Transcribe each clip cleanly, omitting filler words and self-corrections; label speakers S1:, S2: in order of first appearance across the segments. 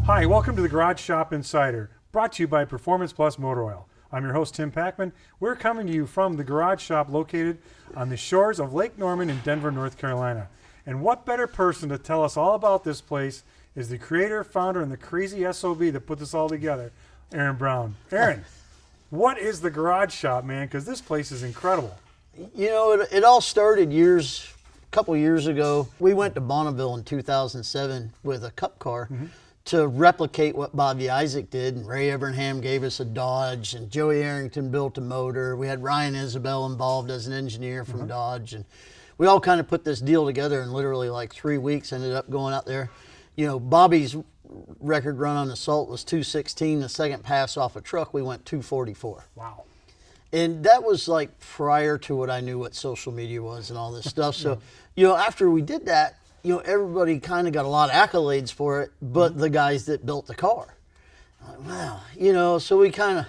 S1: Hi, welcome to the Garage Shop Insider, brought to you by Performance Plus Motor Oil. I'm your host, Tim Packman. We're coming to you from the Garage Shop located on the shores of Lake Norman in Denver, North Carolina. And what better person to tell us all about this place is the creator, founder, and the crazy SOB that put this all together, Aaron Brown. Aaron, what is the Garage Shop, man? Because this place is incredible.
S2: You know, it all started a couple years ago. We went to Bonneville in 2007 with a Cup car. To replicate what Bobby Isaac did, and Ray Evernham gave us a Dodge, and Joey Arrington built a motor. We had Ryan Isabel involved as an engineer from Dodge, and we all kind of put this deal together in literally like 3 weeks. Ended up going out there. You know, Bobby's record run on assault was 216. The second pass off a truck, we went 244.
S1: Wow.
S2: And that was like prior to what I knew what social media was and all this stuff. So, you know, after we did that, you know, everybody kind of got a lot of accolades for it, but the guys that built the car. Like, wow, you know, so we kind of,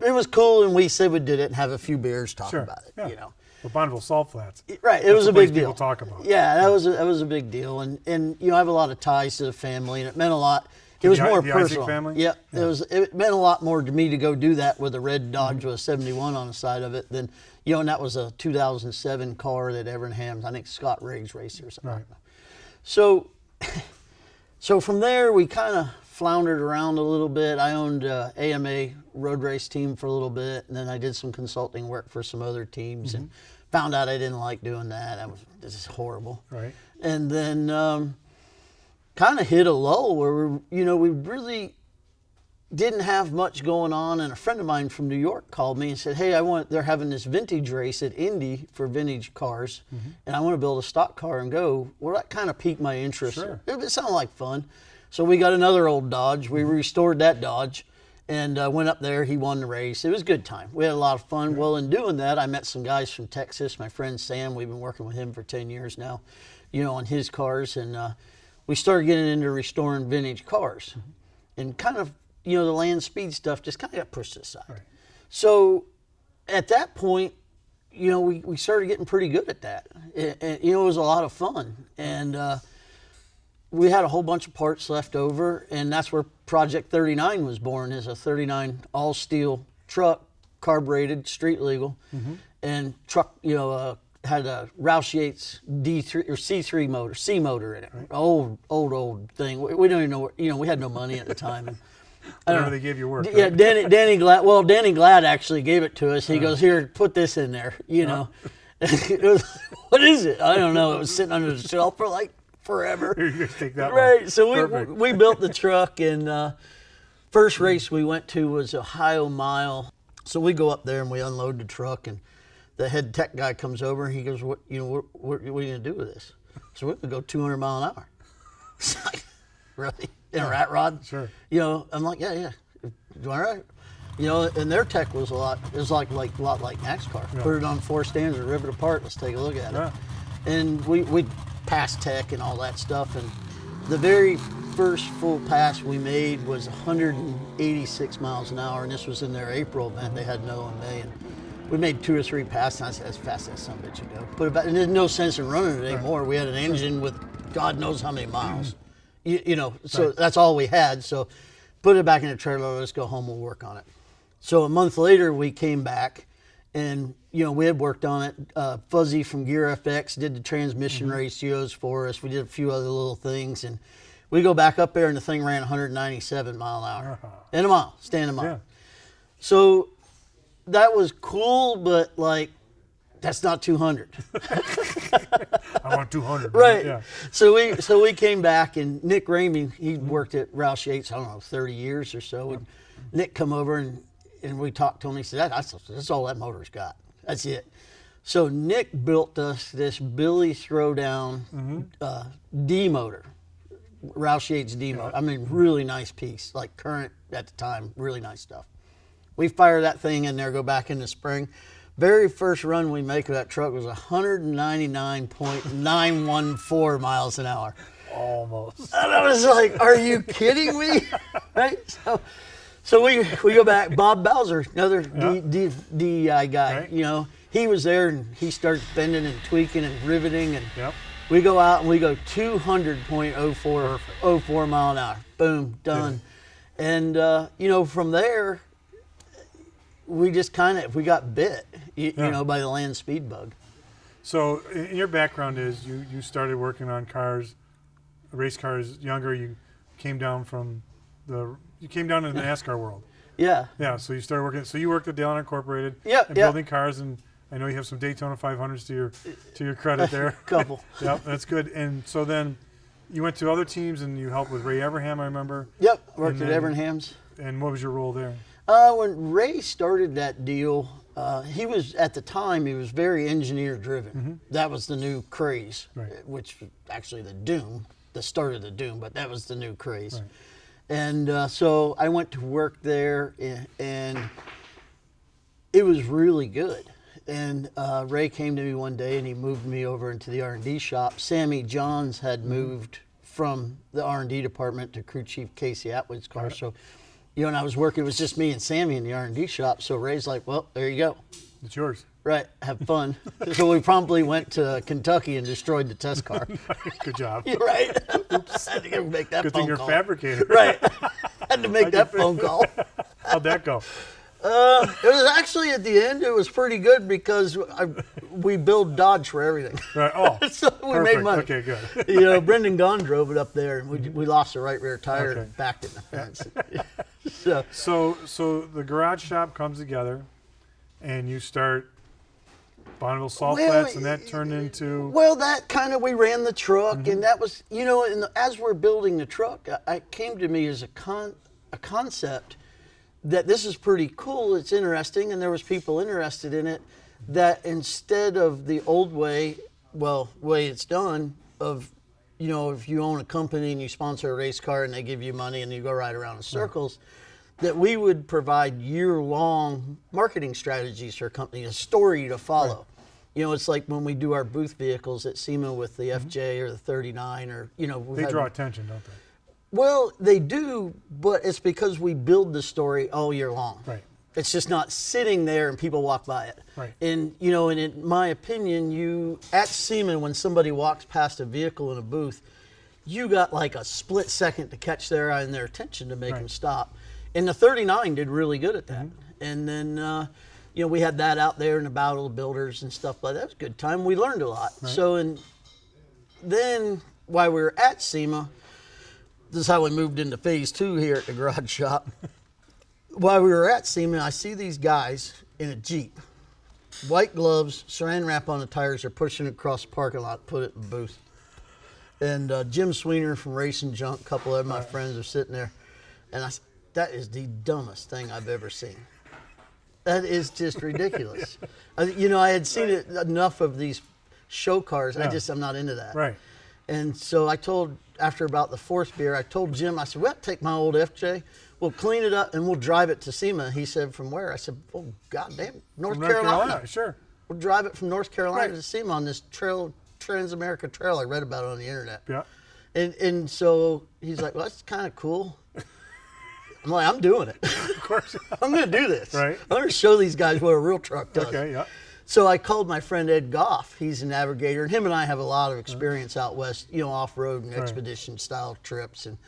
S2: it was cool, and we said we did it and have a few beers, talk about it, you know.
S1: Well, Bonneville Salt Flats.
S2: Right, it was a big deal.
S1: People talk about.
S2: Yeah, that was a big deal, and you know, I have a lot of ties to the family, and it meant a lot. It was more personal.
S1: Family?
S2: Yeah, it meant a lot more to me to go do that with a red Dodge with a 71 on the side of it than, you know, and that was a 2007 car that Evernham's, I think Scott Riggs raced or something like that. So from there, we kind of floundered around a little bit. I owned a AMA road race team for a little bit, and then I did some consulting work for some other teams, and found out I didn't like doing that. This is horrible.
S1: Right. And
S2: then kind of hit a lull where we really didn't have much going on, and a friend of mine from New York called me and said, hey, they're having this vintage race at Indy for vintage cars, and I want to build a stock car and go. Well, that kind of piqued my interest.
S1: Sure.
S2: It sounded like fun. So we got another old Dodge. We restored that Dodge and went up there. He won the race. It was a good time. We had a lot of fun. Right. Well, in doing that, I met some guys from Texas. My friend Sam, we've been working with him for 10 years now, you know, on his cars, and we started getting into restoring vintage cars, and kind of, you know, the land speed stuff just kind of got pushed aside. Right. So at that point, you know, we started getting pretty good at that. You know, it was a lot of fun. And we had a whole bunch of parts left over, and that's where Project 39 was born, as a 39 all-steel truck, carbureted, street legal, and truck, you know, had a Roush Yates D3 or C3 motor, C motor in it. Right. Old thing. We don't even know, you know, we had no money at the time. And,
S1: whatever they gave you work.
S2: Yeah, right? Danny Glad. Well, Danny Glad actually gave it to us. He goes, "Here, put this in there." You know, it was, what is it? I don't know. It was sitting under the shelf for like forever.
S1: You just take that
S2: right.
S1: One.
S2: So we built the truck, and first race we went to was Ohio Mile. So we go up there and we unload the truck, and the head tech guy comes over and he goes, "What are you gonna do with this?" So we're gonna go 200 mile an hour. It's like, really? In a rat rod?
S1: Sure.
S2: You know, I'm like, yeah. All right. You know, and their tech was a lot like NASCAR. Yeah. Put it on 4 stands and rip it apart. Let's take a look at it. And we passed tech and all that stuff. And the very first full pass we made was 186 miles an hour. And this was in their April event. They had no in May. And we made 2 or 3 passes. And I said, as fast as some bitch would go. Put it back. And there's no sense in running it anymore. We had an engine with God knows how many miles. You know, so that's all we had. So put it back in the trailer, let's go home, we'll work on it. So a month later, we came back, and, you know, we had worked on it. Fuzzy from Gear FX did the transmission ratios for us. We did a few other little things, and we go back up there, and the thing ran 197 mile an hour. In a mile, standing mile. Yeah. So that was cool, but, like, that's not 200.
S1: I want 200.
S2: Right.
S1: Yeah.
S2: So we came back, and Nick Ramey, he worked at Roush Yates, I don't know, 30 years or so. And Nick come over, and we talked to him. He said, that's all that motor's got. That's it. So Nick built us this Billy Throwdown D motor. Roush Yates demo. I mean, really nice piece, like current at the time, really nice stuff. We fire that thing in there, go back in the spring. Very first run we make of that truck was 199.914 miles an hour.
S1: Almost.
S2: And I was like, are you kidding me? Right? So we go back. Bob Bowser, another DEI guy,
S1: Right.
S2: you know, he was there and he started bending and tweaking and riveting. And
S1: Yep.
S2: we go out and we go 200.04 mile an hour. Boom, done.
S1: Yeah.
S2: And, you know, from there, we just we got bit, you know, by the land speed bug.
S1: So in your background is you started working on cars, race cars younger. You came down into the NASCAR world.
S2: Yeah.
S1: Yeah. So you started working. So you worked at Dale Earnhardt Incorporated.
S2: Yep,
S1: and
S2: yep.
S1: building cars, and I know you have some Daytona 500s to your credit there.
S2: Couple.
S1: Yep, that's good. And so then you went to other teams and you helped with Ray Evernham, I remember.
S2: Yep. Worked
S1: And
S2: at
S1: then-
S2: Evernham's.
S1: And what was your role there?
S2: When Ray started that deal, he was at the time he was very engineer driven. That was the new craze,
S1: Right.
S2: which was actually the start of the doom, but that was the new craze.
S1: Right.
S2: And so I went to work there, and it was really good. And Ray came to me one day and he moved me over into the R&D shop. Sammy Johns had moved from the R&D department to crew chief Casey Atwood's car.
S1: Right.
S2: So, you know, and I was working, it was just me and Sammy in the R&D shop. So Ray's like, well, there you go.
S1: It's yours.
S2: Right, have fun. So we promptly went to Kentucky and destroyed the test car.
S1: Good job.
S2: You're right. Oops, had to go make that
S1: Good
S2: phone
S1: thing you're
S2: call.
S1: a fabricator.
S2: Right. Had to make that phone call.
S1: How'd that go?
S2: It was actually at the end. It was pretty good because we build Dodge for everything.
S1: Right. Oh,
S2: So we
S1: perfect.
S2: made money.
S1: Okay, good.
S2: You know, Brendan Gaughan drove it up there, and we lost the right rear tire
S1: Okay.
S2: and backed it in the fence.
S1: So the garage shop comes together, and you start Bonneville Salt
S2: Well,
S1: Flats, and that turned into
S2: Well, that kind of, we ran the truck, and that was, you know, and as we're building the truck, it came to me as a concept that this is pretty cool, it's interesting, and there was people interested in it, that instead of the old way it's done, of, you know, if you own a company and you sponsor a race car and they give you money and you go ride around in circles, that we would provide year-long marketing strategies for a company, a story to follow.
S1: Right.
S2: You know, it's like when we do our booth vehicles at SEMA with the FJ or the 39, or, you know.
S1: they draw attention, don't they?
S2: Well, they do, but it's because we build the story all year long.
S1: Right.
S2: It's just not sitting there and people walk by it.
S1: Right.
S2: And, you know, and in my opinion, at SEMA, when somebody walks past a vehicle in a booth, you got like a split second to catch their eye and their attention to make
S1: Right.
S2: them stop. And the 39 did really good at that. And then, you know, we had that out there in the Battle of Builders and stuff like that. It was a good time. We learned a lot.
S1: Right.
S2: So, and then while we were at SEMA, this is how we moved into phase 2 here at the garage shop. While we were at SEMA, I see these guys in a Jeep, white gloves, saran wrap on the tires. They're pushing it across the parking lot, put it in the booth. And Jim Sweener from Racing Junk, a couple of my friends are sitting there. And I said, that is the dumbest thing I've ever seen. That is just ridiculous. You know, I had seen it enough of these show cars.
S1: Yeah.
S2: I'm not into that.
S1: Right.
S2: And so I told, after about the fourth beer, I told Jim, I said, well, take my old FJ, we'll clean it up and we'll drive it to SEMA. He said, from where? I said, oh, goddamn, North Carolina.
S1: Sure.
S2: We'll drive it from North Carolina
S1: Right.
S2: to SEMA on this Trans-America Trail. I read about it on the internet.
S1: Yeah.
S2: And so he's like, well, that's kind of cool. I'm like, I'm doing it.
S1: Of course.
S2: I'm going to do this.
S1: Right.
S2: I'm going to show these guys what a real truck does.
S1: Okay. Yeah.
S2: So I called my friend Ed Goff. He's a navigator, and him and I have a lot of experience out west, you know, off-road and expedition style trips. And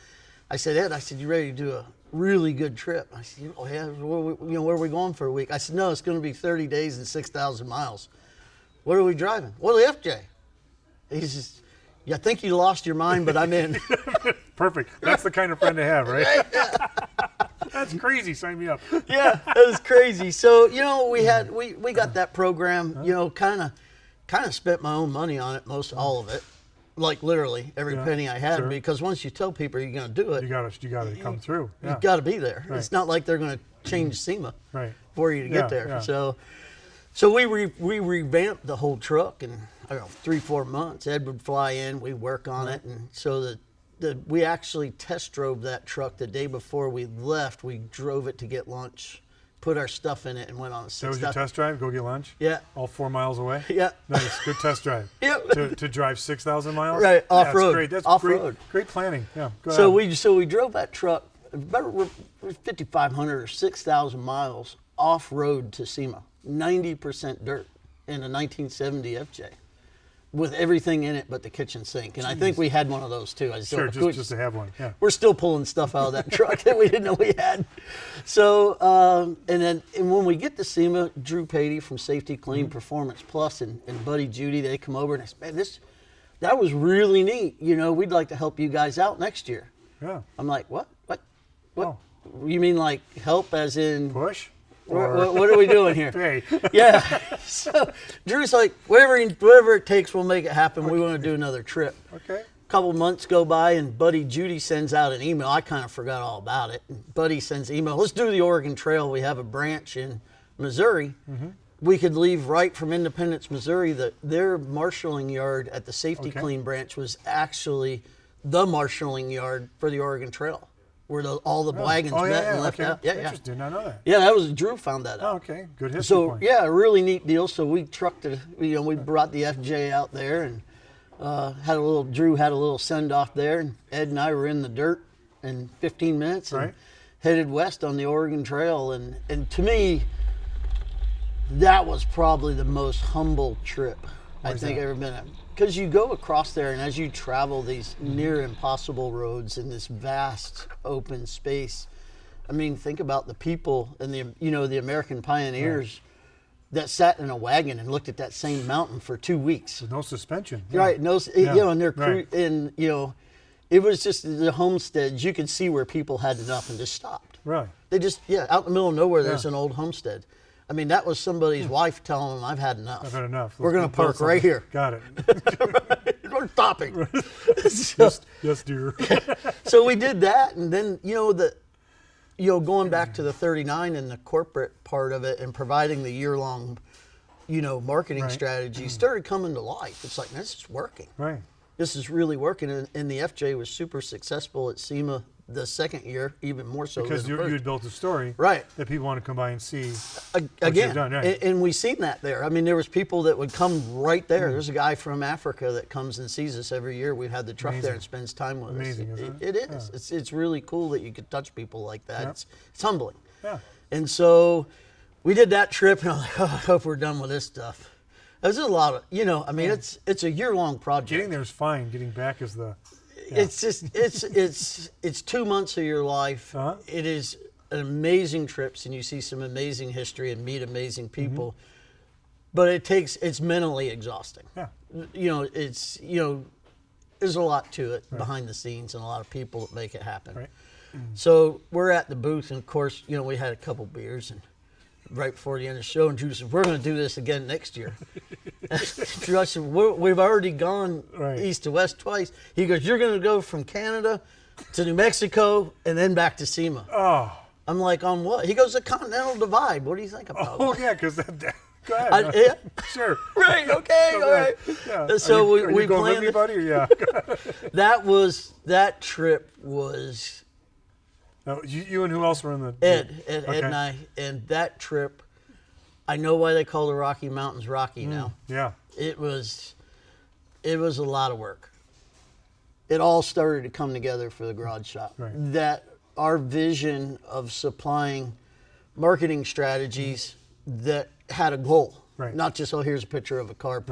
S2: I said, Ed, you ready to do a really good trip? I said, oh yeah, where are we going for a week? I said, no, it's going to be 30 days and 6,000 miles. What are we driving? Well, the FJ. He says, yeah, I think you lost your mind, but I'm in.
S1: Perfect. That's the kind of friend to have, right? That's crazy. Sign me up.
S2: Yeah, it was crazy. So, you know, we got that program, you know, kind of spent my own money on it, all of it. Like literally every penny I had, because once you tell people you're going to do it,
S1: You gotta come through. Yeah.
S2: you've got to be there.
S1: Right.
S2: It's not like they're going to change SEMA
S1: Right.
S2: for you to get there.
S1: Yeah.
S2: So we revamped the whole truck in, I don't know, 3-4 months. Ed would fly in, we work on it, and so that we actually test drove that truck the day before we left. We drove it to get lunch, put our stuff in it, and went on a 6,000.
S1: That was your test drive? Go get lunch?
S2: Yeah.
S1: All 4 miles away?
S2: Yeah.
S1: Nice. Good test drive.
S2: Yep.
S1: To drive 6,000 miles?
S2: Right, off-road.
S1: That's great. That's
S2: Off-road.
S1: Great planning. Yeah. Go
S2: So
S1: ahead.
S2: we drove that truck about 5,500 or 6,000 miles off-road to SEMA, 90% dirt in a 1970 FJ. With everything in it but the kitchen sink. And I think we had one of those too.
S1: Sure, just to have one. Yeah.
S2: We're still pulling stuff out of that truck that we didn't know we had. So, and when we get to SEMA, Drew Patey from Safety Clean Performance Plus and Buddy Judy, they come over and they say, man, that was really neat. You know, we'd like to help you guys out next year.
S1: Yeah.
S2: I'm like, what?
S1: Oh.
S2: You mean like help as in?
S1: Push?
S2: What are we doing here?
S1: Hey.
S2: Yeah. So Drew's like, whatever it takes, we'll make it happen. We want to do another trip.
S1: Okay.
S2: A couple months go by, and Buddy Judy sends out an email. I kind of forgot all about it. And Buddy sends an email. Let's do the Oregon Trail. We have a branch in Missouri. Mm-hmm. We could leave right from Independence, Missouri. Their marshaling yard at the Safety Clean branch was actually the marshaling yard for the Oregon Trail, where all the wagons met and left out. Yeah,
S1: Interesting. Did not know that.
S2: Yeah, that was Drew found that out.
S1: Oh, okay. Good history
S2: So
S1: point.
S2: yeah, a really neat deal. So we trucked it. We brought the FJ out there and Drew had a little send off there, and Ed and I were in the dirt in 15 minutes and headed west on the Oregon Trail. And to me, that was probably the most humble trip I think I've ever been on. Because you go across there, and as you travel these near impossible roads in this vast open space, I mean, think about the people and the American pioneers that sat in a wagon and looked at that same mountain for 2 weeks.
S1: With no suspension.
S2: Right, and it was just the homesteads. You could see where people had enough and just stopped.
S1: Right.
S2: They just out in the middle of nowhere. There's an old homestead. I mean, that was somebody's wife telling them, "I've had enough.
S1: I've had enough.
S2: We're going to park right here."
S1: Got it.
S2: We're stopping.
S1: Yes, dear.
S2: So we did that, and then going back to the 39 and the corporate part of it, and providing the year-long, marketing strategy started coming to life. It's like, this is working.
S1: Right.
S2: This is really working, and the FJ was super successful at SEMA the second year, even more so
S1: Because
S2: than
S1: you
S2: the first.
S1: had built a story that people want to come by and see what you've done. Right.
S2: And we seen that there. I mean, there was people that would come right there. There's a guy from Africa that comes and sees us every year. We've had the truck there and spends time with us.
S1: Isn't it?
S2: It is. Yeah. It's really cool that you could touch people like that.
S1: Yep.
S2: It's humbling.
S1: Yeah.
S2: And so we did that trip, and I'm like, I hope we're done with this stuff. There's a lot of, it's a year-long project.
S1: Getting there is fine. Getting back is the... Yeah.
S2: It's just it's 2 months of your life. Uh-huh. It is an amazing trips, and you see some amazing history and meet amazing people. But it's mentally exhausting. Yeah. There's a lot to it behind the scenes, and a lot of people that make it happen. Right. So we're at the booth, and of course, we had a couple beers, and right before the end of the show, and Drew said, "We're going to do this again next year." Drew, I said, "We've already gone east to west twice." He goes, "You're going to go from Canada to New Mexico and then back to SEMA."
S1: Oh.
S2: I'm like, "On what?" He goes, "The Continental Divide. What do you think about
S1: Oh,
S2: that?"
S1: yeah, because that... Go ahead.
S2: Yeah.
S1: Sure.
S2: Right, okay, all right.
S1: Yeah.
S2: So
S1: are you
S2: we
S1: going
S2: planned
S1: with me, buddy? Or yeah.
S2: That trip was...
S1: No, you and who else were in the...
S2: Ed and I, and that trip, I know why they call the Rocky Mountains Rocky now.
S1: Yeah.
S2: It was a lot of work. It all started to come together for the garage shop. Right. That our vision of supplying marketing strategies that had a goal, not just, here's a picture of a car,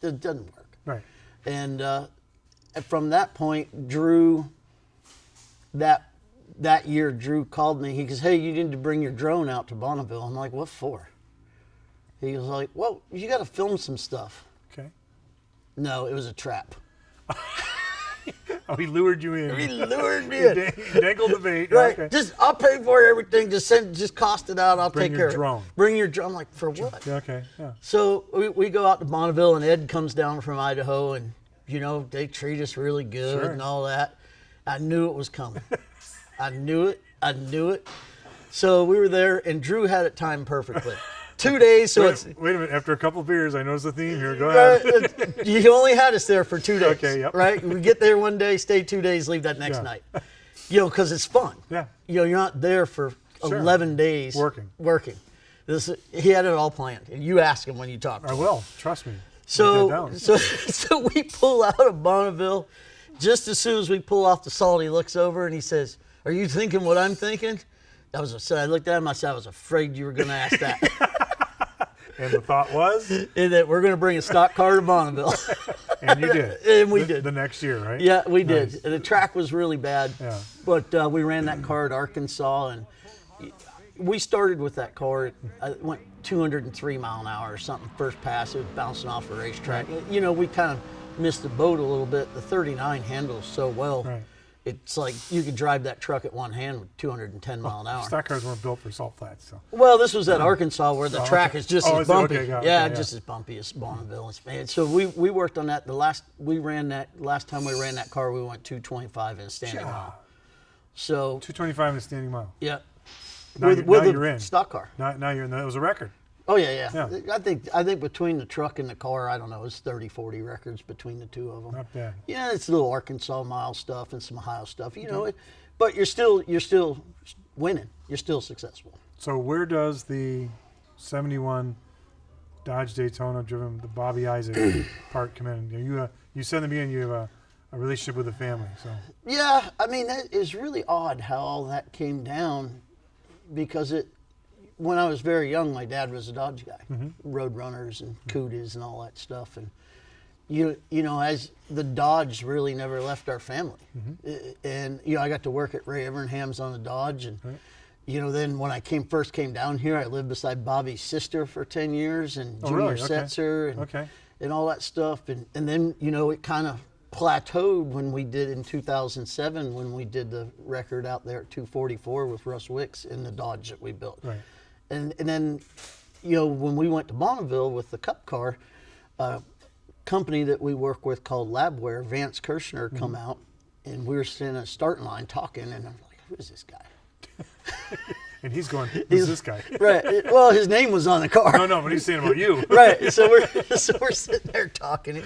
S2: it doesn't work.
S1: Right.
S2: And from that point, Drew, that year, Drew called me. He goes, "Hey, you need to bring your drone out to Bonneville." I'm like, "What for?" He was like, "Well, you got to film some stuff."
S1: Okay.
S2: No, it was a trap.
S1: Oh, he lured you in.
S2: He lured me in.
S1: He dangled the bait.
S2: Right.
S1: Okay.
S2: I'll pay for everything. Just cost it out. I'll take care of it.
S1: Drone.
S2: Bring your drone. I'm like, for what?
S1: Yeah, okay. Yeah.
S2: So we go out to Bonneville, and Ed comes down from Idaho, and they treat us really good and all that. I knew it was coming. I knew it. So we were there, and Drew had it timed perfectly. 2 days. So it's
S1: wait a minute. After a couple of beers, I noticed the theme here. Go ahead.
S2: you only had us there for 2 days.
S1: Okay, yep.
S2: Right? We get there one day, stay 2 days, leave that next night. Because it's fun.
S1: Yeah.
S2: You're not there for 11 days
S1: working.
S2: He had it all planned. And you ask him when you talk to him.
S1: I will. Trust me.
S2: So we pull out of Bonneville. Just as soon as we pull off the salt, he looks over and he says, "Are you thinking what I'm thinking?" I looked at him. I said, "I was afraid you were going to ask that."
S1: And the thought was?
S2: That we're going to bring a stock car to Bonneville.
S1: And you did.
S2: And we did.
S1: The next year, right?
S2: Yeah, we
S1: Nice.
S2: did. And the track was really bad.
S1: Yeah.
S2: But we ran that car at Arkansas, and we started with that car. It went 203 mile an hour or something. First pass, it was bouncing off the racetrack. You know, we kind of missed the boat a little bit. The 39 handles so well.
S1: Right.
S2: It's like you could drive that truck at one hand with 210 mile an hour.
S1: Stock cars weren't built for salt flats, so.
S2: Well, this was at Arkansas where the track is just as bumpy.
S1: Just
S2: as bumpy as Bonneville. And so we worked on that. Last time we ran that car, we went 225 in a standing mile. So
S1: 225 in a standing mile.
S2: Yeah.
S1: Now you're in.
S2: Stock car.
S1: Now you're in. That was a record.
S2: Oh yeah. I think between the truck and the car, I don't know, it's 30, 40 records between the two of them.
S1: Not bad.
S2: Yeah, it's little Arkansas mile stuff and some Ohio stuff, you know. But you're still winning. You're still successful.
S1: So where does the 71 Dodge Daytona driven the Bobby Isaac part come in? You said to me, and you have a relationship with the family. So
S2: yeah, I mean that is really odd how all that came down, because when I was very young, my dad was a Dodge guy, Road Runners and Cooties and all that stuff, and you know, as the Dodge really never left our family, and you know, I got to work at Ray Evernham's on the Dodge, and you know, then when I first came down here, I lived beside Bobby's sister for 10 years, and Junior Setzer, and all that stuff, and then you know, it kind of plateaued when we did in 2007 when we did the record out there at 244 with Russ Wicks in the Dodge that we built.
S1: Right.
S2: And then, you know, when we went to Bonneville with the Cup car, a company that we work with called Labware, Vance Kirshner, come out, and we were sitting at a starting line talking, and I'm like, who is this guy?
S1: And he's going, who's this guy?
S2: Right. Well, his name was on the car.
S1: No, but he's saying about you.
S2: Right. So we're sitting there talking.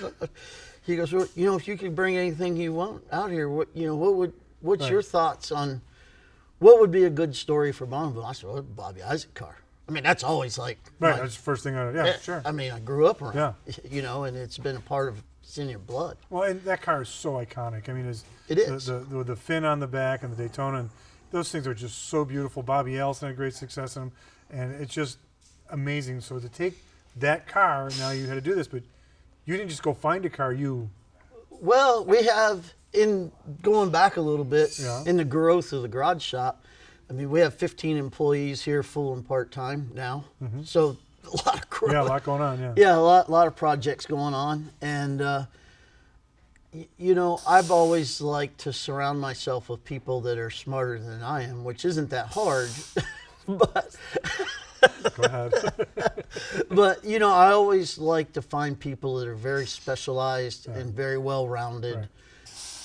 S2: He goes, well, you know, if you could bring anything you want out here, what's your thoughts on what would be a good story for Bonneville? I said, well, Bobby Isaac car. I mean, that's always like
S1: that's the first thing sure.
S2: I mean, I grew up around.
S1: Yeah.
S2: You know, and it's been a part of it's in your blood.
S1: Well, and that car is so iconic. I mean,
S2: it is
S1: the fin on the back and the Daytona, and those things are just so beautiful. Bobby Allison had great success in them, and it's just amazing. So to take that car, now you had to do this, but you didn't just go find a car.
S2: Well, we have, in going back a little bit, in the growth of the garage shop, I mean, we have 15 employees here, full and part-time now. So a lot of growth.
S1: Yeah, a lot going on,
S2: Yeah, a lot of projects going on. And, you know, I've always liked to surround myself with people that are smarter than I am, which isn't that hard. But
S1: Go ahead.
S2: But, you know, I always like to find people that are very specialized and very well-rounded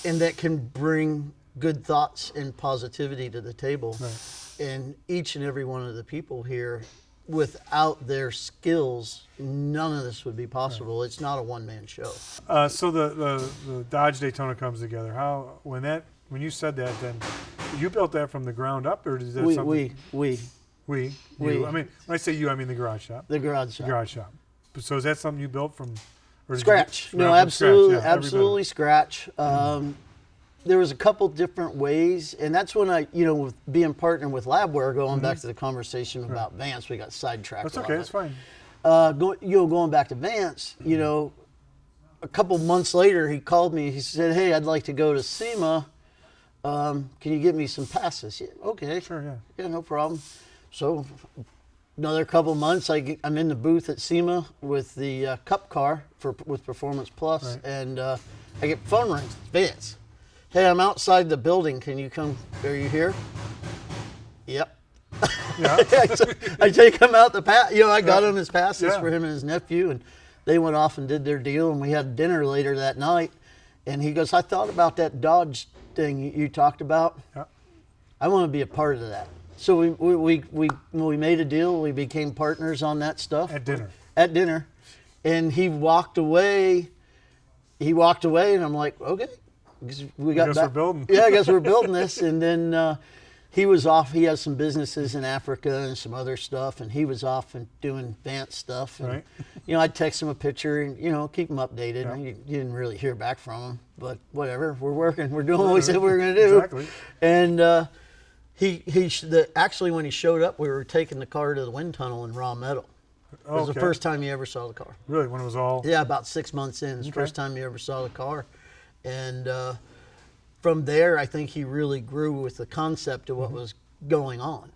S2: and that can bring good thoughts and positivity to the table. And each and every one of the people here, without their skills, none of this would be possible. It's not a one-man show.
S1: So the Dodge Daytona comes together. When you said that, then you built that from the ground up, or is that something? We. I mean, when I say you, I mean the garage shop.
S2: The garage shop.
S1: The garage shop. So is that something you built from? Or
S2: Scratch. No, absolutely, absolutely scratch. There was a couple different ways, and that's when I, you know, with being partnered with Labware, going back to the conversation about Vance, we got sidetracked.
S1: That's okay. That's fine.
S2: Going back to Vance, you know, a couple months later, he called me. He said, "Hey, I'd like to go to SEMA. Can you give me some passes?" Yeah, okay.
S1: Sure.
S2: Yeah, no problem. So another couple months, I'm in the booth at SEMA with the Cup car with Performance Plus, and I get phone rings. Vance, hey, I'm outside the building. Can you come? Are you here? Yep.
S1: Yeah.
S2: I take him out the pass. You know, I got him his passes for him and his nephew, and they went off and did their deal. And we had dinner later that night. And he goes, "I thought about that Dodge thing you talked about. I want to be a part of that." So we made a deal. We became partners on that stuff.
S1: At dinner.
S2: At dinner. And he walked away. And I'm like, okay. We got
S1: I guess
S2: back.
S1: we're building.
S2: Yeah, I guess we're building this. And then he was off. He has some businesses in Africa and some other stuff. And he was off and doing advanced stuff. And,
S1: Right.
S2: you know, I'd text him a picture and, you know, keep him updated.
S1: Yeah.
S2: You didn't really hear back from him. But whatever. We're working. We're doing what we said we were going to do.
S1: Exactly.
S2: And actually, when he showed up, we were taking the car to the wind tunnel in raw metal. It was the first time you ever saw the car.
S1: Really, when it was all.
S2: Yeah, about 6 months in. It's the first time you ever saw the car. And from there, I think he really grew with the concept of what was going on.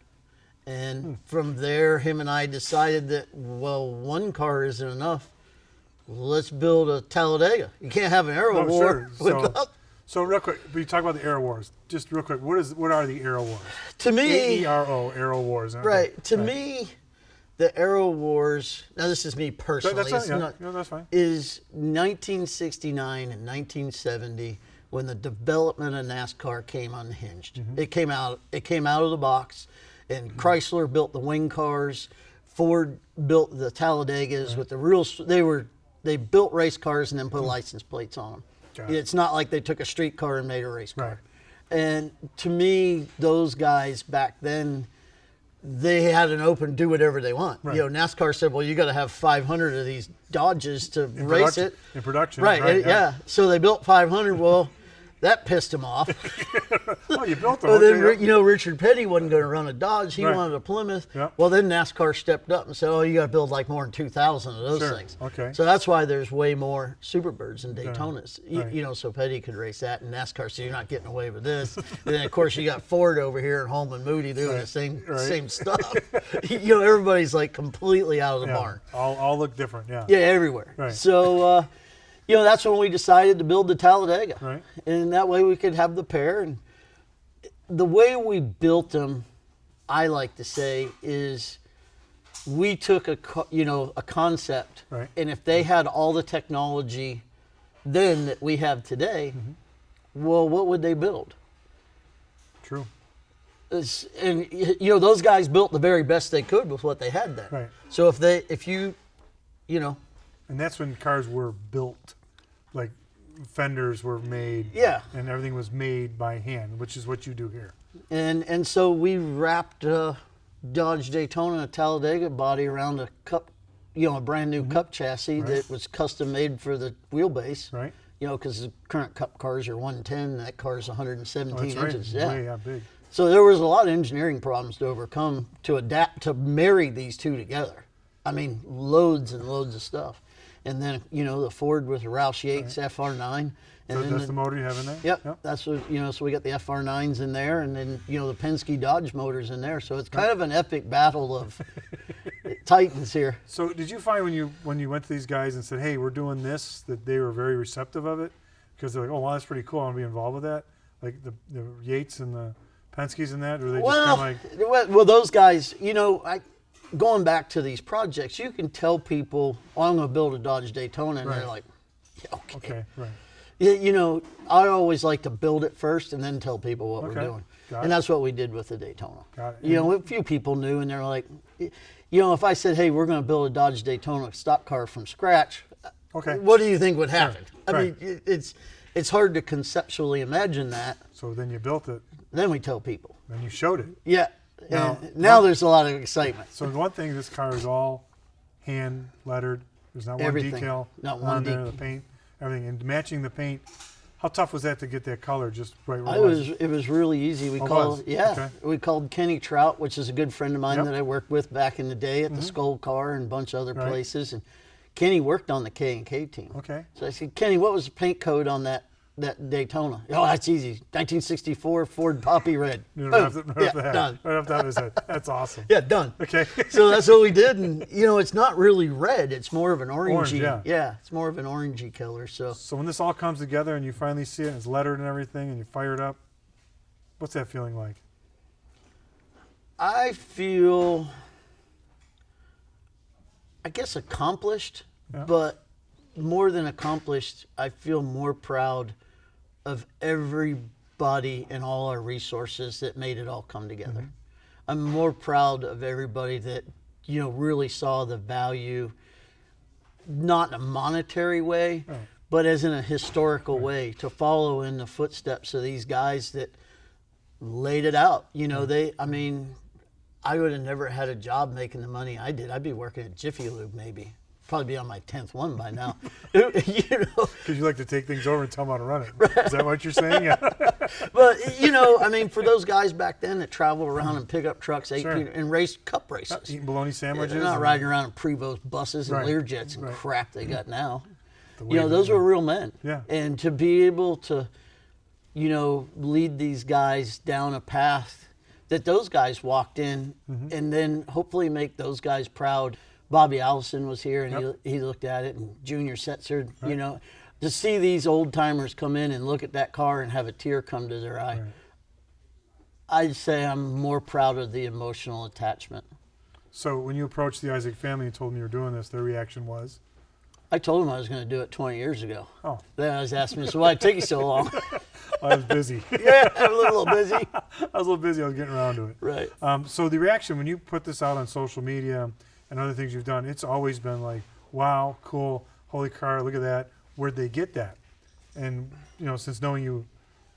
S2: And from there, him and I decided that, well, one car isn't enough. Let's build a Talladega. You can't have an Aero War without.
S1: So real quick, you talk about the Aero Wars. Just real quick, what are the Aero Wars?
S2: To me,
S1: AERO, Aero Wars.
S2: Right. To me, the Aero Wars. Now, this is me personally.
S1: That's fine. That's fine.
S2: Is 1969 and 1970 when the development of NASCAR came unhinged. It came out of the box, and Chrysler built the wing cars. Ford built the Talladegas with the real. They built race cars and then put license plates on them. It's not like they took a street car and made a race car.
S1: Right.
S2: And to me, those guys back then, they had an open do whatever they want.
S1: Right.
S2: You know, NASCAR said, well, you got to have 500 of these Dodges to race it.
S1: In production.
S2: Right, yeah. So they built 500. Well, that pissed him off.
S1: Oh, you built them.
S2: Well, then, you know, Richard Petty wasn't going to run a Dodge. He
S1: Right.
S2: wanted a Plymouth.
S1: Yep.
S2: Well, then NASCAR stepped up and said, oh, you got to build like more than 2,000 of those things.
S1: Okay.
S2: So that's why there's way more Superbirds and Daytonas.
S1: Right.
S2: You know, so Petty could race that, and NASCAR said, you're not getting away with this. And then, of course, you got Ford over here and Holman Moody doing the same stuff. You know, everybody's like completely out of the barn.
S1: All look different, yeah.
S2: Yeah, everywhere.
S1: Right.
S2: So, you know, that's when we decided to build the Talladega.
S1: Right.
S2: And that way we could have the pair. And the way we built them, I like to say, is we took a concept.
S1: Right.
S2: And if they had all the technology then that we have today, well, what would they build?
S1: True.
S2: And, you know, those guys built the very best they could with what they had then.
S1: Right.
S2: So if you know.
S1: And that's when cars were built. Like fenders were made.
S2: Yeah.
S1: And everything was made by hand, which is what you do here.
S2: And so we wrapped a Dodge Daytona and Talladega body around a cup, you know, a brand new cup chassis that was custom made for the wheelbase.
S1: Right.
S2: You know, because the current cup cars are 110, that car's 117 inches.
S1: Right. Yeah, big.
S2: So there was a lot of engineering problems to overcome to adapt to marry these two together. I mean, loads and loads of stuff. And then, you know, the Ford with the Roush Yates FR9. And
S1: So
S2: then
S1: that's the motor you have in there?
S2: Yep, that's what, you know, so we got the FR9s in there, and then, you know, the Penske Dodge motors in there. So it's kind of an epic battle of titans here.
S1: So did you find when you went to these guys and said, hey, we're doing this, that they were very receptive of it? Because they're like, oh, wow, that's pretty cool. I want to be involved with that? Like the Yates and the Penske's in that? Or are they just kind of like...
S2: Well, those guys, you know, going back to these projects, you can tell people, oh, I'm going to build a Dodge Daytona, and they're like, yeah,
S1: okay, right.
S2: You know, I always like to build it first and then tell people what we're doing.
S1: Got
S2: And that's what we did with the Daytona.
S1: Got it.
S2: You know, a few people knew, and they're like, you know, if I said, hey, we're going to build a Dodge Daytona stock car from scratch, what do you think would happen? I mean, it's hard to conceptually imagine that.
S1: So then you built it.
S2: Then we tell people.
S1: Then you showed it.
S2: Yeah. Now there's a lot of excitement.
S1: So one thing, this car is all hand lettered. There's not one
S2: Everything.
S1: decal
S2: Not one
S1: on there.
S2: detail.
S1: The paint, everything, and matching the paint. How tough was that to get that color just right where
S2: It was really easy. We
S1: Okay.
S2: we called Kenny Trout, which is a good friend of mine that I worked with back in the day at the Skull Car and a bunch of other places. And Kenny worked on the K&K team.
S1: Okay.
S2: So I said, Kenny, what was the paint code on that Daytona? Oh, that's easy. 1964 Ford Poppy Red.
S1: Right
S2: Boom.
S1: off the head.
S2: Done.
S1: Right off the top of his head. That's awesome.
S2: Yeah, done.
S1: Okay.
S2: So that's what we did, and you know, it's not really red. It's more of an orangey.
S1: Orange, yeah.
S2: It's more of an orangey color. So
S1: when this all comes together and you finally see it, and it's lettered and everything, and you fire it up, what's that feeling like?
S2: I feel, I guess, accomplished, but more than accomplished, I feel more proud of everybody and all our resources that made it all come together. I'm more proud of everybody that, you know, really saw the value, not in a monetary way, but as in a historical way, to follow in the footsteps of these guys that laid it out. You know, I mean, I would have never had a job making the money I did. I'd be working at Jiffy Lube maybe. Probably be on my 10th one by now. You know,
S1: because you like to take things over and tell them how to run it. Is that what you're saying? Yeah.
S2: but you know, I mean, for those guys back then that traveled around in pickup trucks,
S1: Sure.
S2: and raced cup races,
S1: Eating bologna sandwiches.
S2: they're not riding around in Prevost buses and
S1: Right.
S2: Learjets and
S1: Right.
S2: crap they got now.
S1: The
S2: You know,
S1: way
S2: those
S1: that-
S2: were real men.
S1: Yeah.
S2: And to be able to, you know, lead these guys down a path that those guys walked in, and then hopefully make those guys proud. Bobby Allison was here, and he looked at it, and Junior Setzer, you know, to see these old timers come in and look at that car and have a tear come to their eye.
S1: Right.
S2: I'd say I'm more proud of the emotional attachment.
S1: So when you approached the Isaac family and told them you were doing this, their reaction was?
S2: I told them I was going to do it 20 years ago.
S1: Oh.
S2: Then I was asking me, so why'd it take you so long?
S1: I was busy.
S2: Yeah, I'm a little busy.
S1: I was a little busy. I was getting around to it.
S2: Right.
S1: So the reaction when you put this out on social media and other things you've done, it's always been like, wow, cool, holy car, look at that. Where'd they get that? And, you know, since knowing you,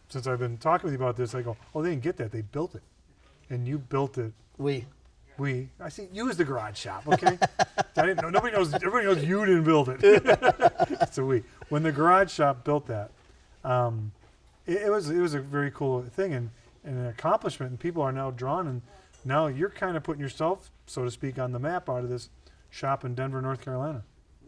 S1: since I've been talking with you about this, I go, oh, they didn't get that. They built it. And you built it. I see you as the garage shop, okay? I didn't know. Nobody knows. Everybody knows you didn't build it. It's a we. When the garage shop built that, it was a very cool thing and an accomplishment, and people are now drawn, and now you're kind of putting yourself, so to speak, on the map out of this shop in Denver, North Carolina.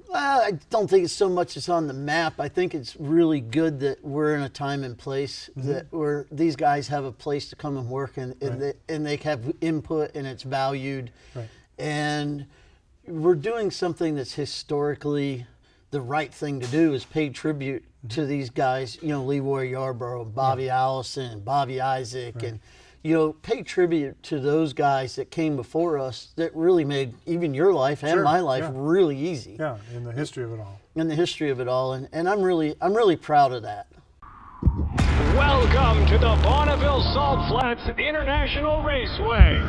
S2: Well, I don't think it's so much it's on the map. I think it's really good that we're in a time and place that where these guys have a place to come and work, and they have input, and it's valued.
S1: Right.
S2: And we're doing something that's historically the right thing to do, is pay tribute to these guys, you know, Leroy Yarborough, Bobby Allison, Bobby Isaac, and, you know, pay tribute to those guys that came before us that really made even your life and my life really easy.
S1: Yeah, in the history of it all.
S2: In the history of it all, and I'm really proud of that.
S3: Welcome to the Bonneville Salt Flats International Raceway.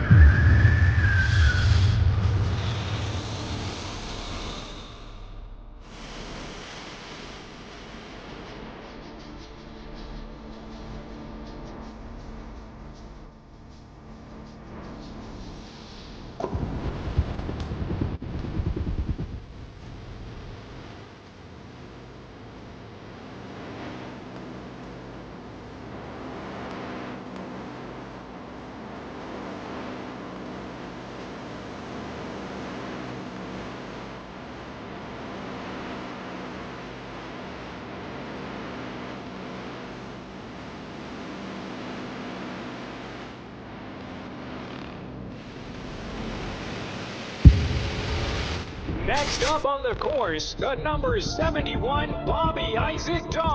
S3: Next up on the course, the number 71 Bobby Isaac dog.